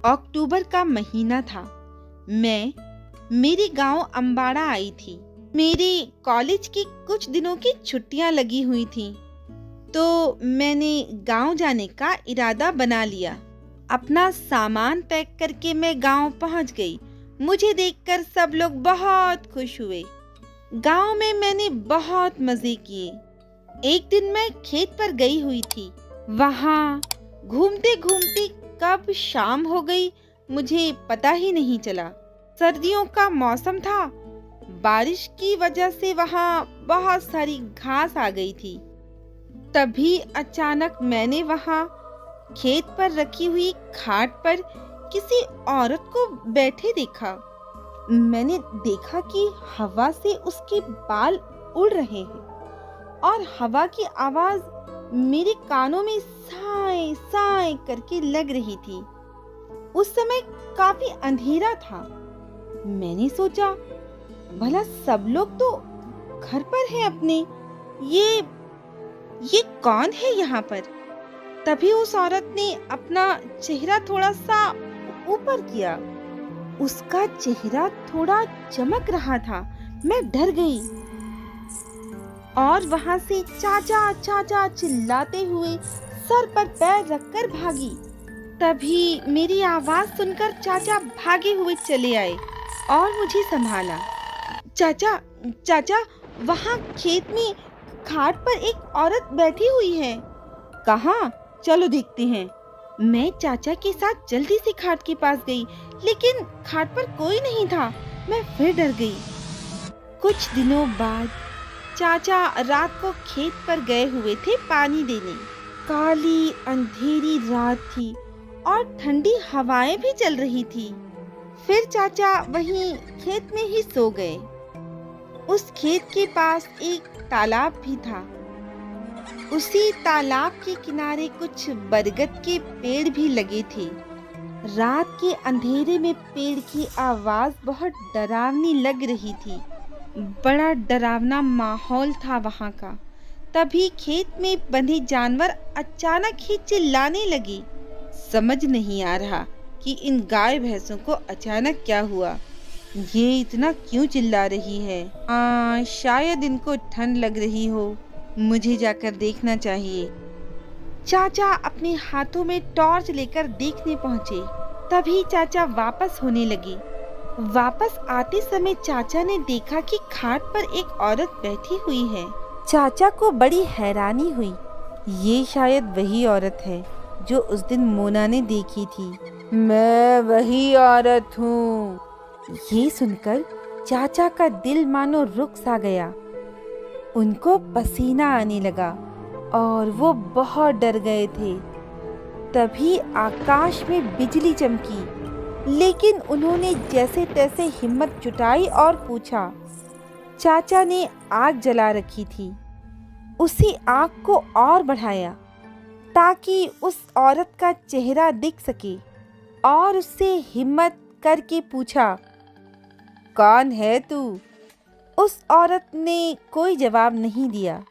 अक्टूबर का महीना था। मैं मेरे गांव अम्बाड़ा आई थी। मेरे कॉलेज की कुछ दिनों की छुट्टियां लगी हुई थीं, तो मैंने गांव जाने का इरादा बना लिया। अपना सामान पैक करके मैं गांव पहुंच गई। मुझे देखकर सब लोग बहुत खुश हुए। गांव में मैंने बहुत मजे किए। एक दिन मैं खेत पर गई हुई थी। वहां घूमते घूमते कब शाम हो गई मुझे पता ही नहीं चला। सर्दियों का मौसम था। बारिश की वजह से वहां बहुत सारी घास आ गई थी। तभी अचानक मैंने वहां खेत पर रखी हुई खाट पर किसी औरत को बैठे देखा। मैंने देखा कि हवा से उसके बाल उड़ रहे हैं और हवा की आवाज मेरे कानों में साए साए करके लग रही थी। उस समय काफी अंधेरा था। मैंने सोचा भला सब लोग तो घर पर हैं अपने, ये कौन है यहाँ पर। तभी उस औरत ने अपना चेहरा थोड़ा सा ऊपर किया। उसका चेहरा थोड़ा चमक रहा था। मैं डर गई और वहां से चाचा चाचा चिल्लाते हुए सर पर पैर रखकर भागी। तभी मेरी आवाज सुनकर चाचा भागे हुए चले आए और मुझे संभाला। चाचा चाचा वहां खेत में खाट पर एक औरत बैठी हुई है। कहाँ? चलो देखते हैं। मैं चाचा के साथ जल्दी से खाट के पास गई, लेकिन खाट पर कोई नहीं था। मैं फिर डर गई। कुछ दिनों बाद चाचा रात को खेत पर गए हुए थे पानी देने। काली अंधेरी रात थी और ठंडी हवाएं भी चल रही थी। फिर चाचा वहीं खेत में ही सो गए। उस खेत के पास एक तालाब भी था। उसी तालाब के किनारे कुछ बरगद के पेड़ भी लगे थे। रात के अंधेरे में पेड़ की आवाज बहुत डरावनी लग रही थी। बड़ा डरावना माहौल था वहाँ का। तभी खेत में बंधे जानवर अचानक ही चिल्लाने लगे। समझ नहीं आ रहा कि इन गाय भैंसों को अचानक क्या हुआ। ये इतना क्यों चिल्ला रही है? शायद इनको ठंड लग रही हो। मुझे जाकर देखना चाहिए। चाचा अपने हाथों में टॉर्च लेकर देखने पहुंचे। तभी चाचा वापस होने लगे। वापस आते समय चाचा ने देखा कि खाट पर एक औरत बैठी हुई है। चाचा को बड़ी हैरानी हुई। ये शायद वही औरत है जो उस दिन मोना ने देखी थी। मैं वही औरत हूँ। ये सुनकर चाचा का दिल मानो रुक सा गया। उनको पसीना आने लगा और वो बहुत डर गए थे। तभी आकाश में बिजली चमकी, लेकिन उन्होंने जैसे तैसे हिम्मत जुटाई और पूछा। चाचा ने आग जला रखी थी। उसी आग को और बढ़ाया ताकि उस औरत का चेहरा दिख सके और उससे हिम्मत करके पूछा, कौन है तू? उस औरत ने कोई जवाब नहीं दिया।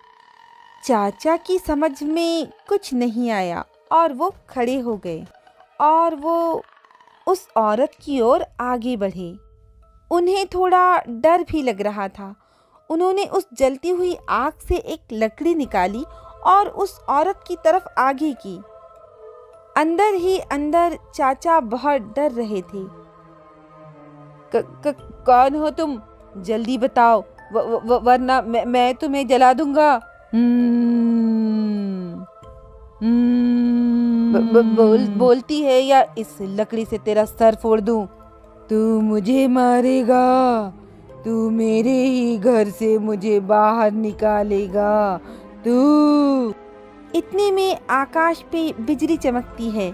चाचा की समझ में कुछ नहीं आया और वो खड़े हो गए और वो उस औरत की ओर आगे बढ़े। उन्हें थोड़ा डर भी लग रहा था। उन्होंने उस जलती हुई आग से एक लकड़ी निकाली और उस औरत की तरफ आगे की। अंदर ही अंदर चाचा बहुत डर रहे थे। कौन हो तुम? जल्दी बताओ, वरना मैं तुम्हें जला दूंगा। बोलती है या इस लकड़ी से तेरा सर फोड़ दूं? तू मुझे मारेगा? तू मेरे ही घर से मुझे बाहर निकालेगा? तू। इतने में आकाश पे बिजली चमकती है।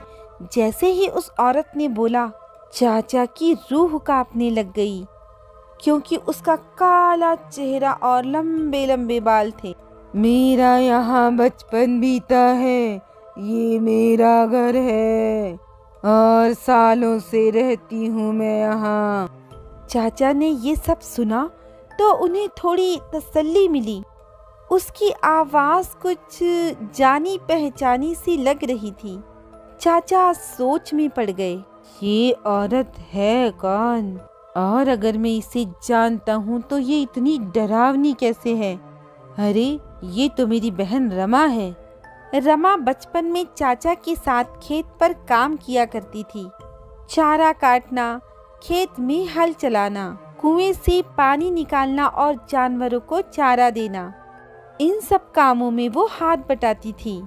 जैसे ही उस औरत ने बोला, चाचा की रूह कांपने लग गई, क्योंकि उसका काला चेहरा और लंबे लंबे बाल थे। मेरा यहाँ बचपन बीता है। ये मेरा घर है और सालों से रहती हूँ मैं यहाँ। चाचा ने ये सब सुना तो उन्हें थोड़ी तसल्ली मिली। उसकी आवाज कुछ जानी पहचानी सी लग रही थी। चाचा सोच में पड़ गए। ये औरत है कौन? और अगर मैं इसे जानता हूँ तो ये इतनी डरावनी कैसे है? अरे, ये तो मेरी बहन रमा है। रमा बचपन में चाचा के साथ खेत पर काम किया करती थी। चारा काटना, खेत में हल चलाना, कुएं से पानी निकालना और जानवरों को चारा देना, इन सब कामों में वो हाथ बटाती थी।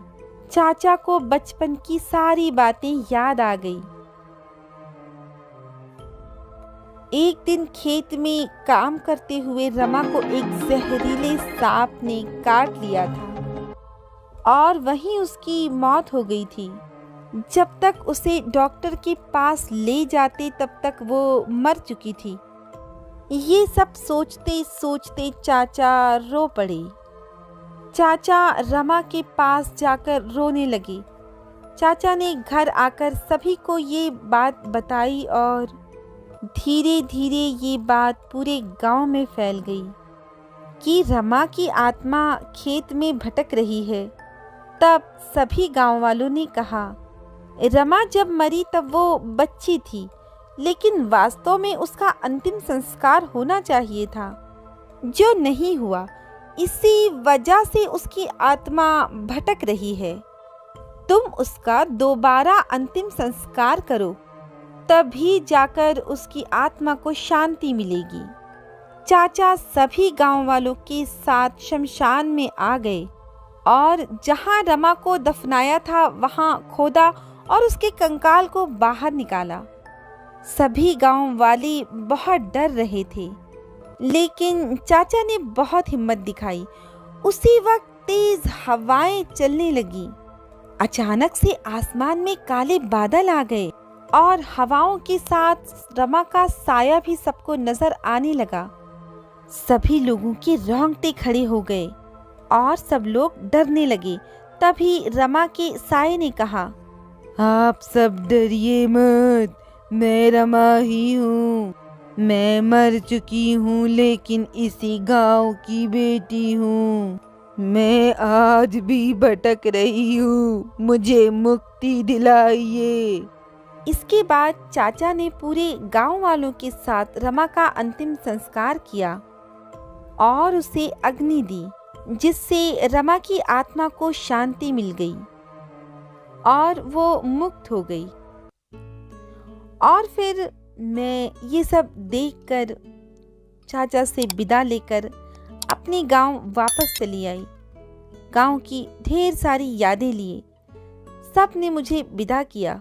चाचा को बचपन की सारी बातें याद आ गई। एक दिन खेत में काम करते हुए रमा को एक जहरीले सांप ने काट लिया था और वहीं उसकी मौत हो गई थी। जब तक उसे डॉक्टर के पास ले जाते तब तक वो मर चुकी थी। ये सब सोचते सोचते चाचा रो पड़े। चाचा रमा के पास जाकर रोने लगे। चाचा ने घर आकर सभी को ये बात बताई और धीरे धीरे ये बात पूरे गांव में फैल गई कि रमा की आत्मा खेत में भटक रही है। तब सभी गांव वालों ने कहा, रमा जब मरी तब वो बच्ची थी, लेकिन वास्तव में उसका अंतिम संस्कार होना चाहिए था, जो नहीं हुआ। इसी वजह से उसकी आत्मा भटक रही है। तुम उसका दोबारा अंतिम संस्कार करो, तभी जाकर उसकी आत्मा को शांति मिलेगी। चाचा सभी गांव वालों के साथ शमशान में आ गए और जहां रमा को दफनाया था वहां खोदा और उसके कंकाल को बाहर निकाला। सभी गांव वाले बहुत डर रहे थे, लेकिन चाचा ने बहुत हिम्मत दिखाई। उसी वक्त तेज हवाएं चलने लगी। अचानक से आसमान में काले बादल आ गए और हवाओं के साथ रमा का साया भी सबको नजर आने लगा। सभी लोगों के रोंगटे खड़े हो गए और सब लोग डरने लगे। तभी रमा के साये ने कहा, आप सब डरिए मत, मैं रमा ही हूँ। मैं मर चुकी हूँ लेकिन इसी गांव की बेटी हूँ। मैं आज भी भटक रही हूँ, मुझे मुक्ति दिलाइए। इसके बाद चाचा ने पूरे गांव वालों के साथ रमा का अंतिम संस्कार किया और उसे अग्नि दी, जिससे रमा की आत्मा को शांति मिल गई और वो मुक्त हो गई। और फिर मैं ये सब देखकर चाचा से विदा लेकर अपने गांव वापस चली आई। गांव की ढेर सारी यादें लिए सब ने मुझे विदा किया।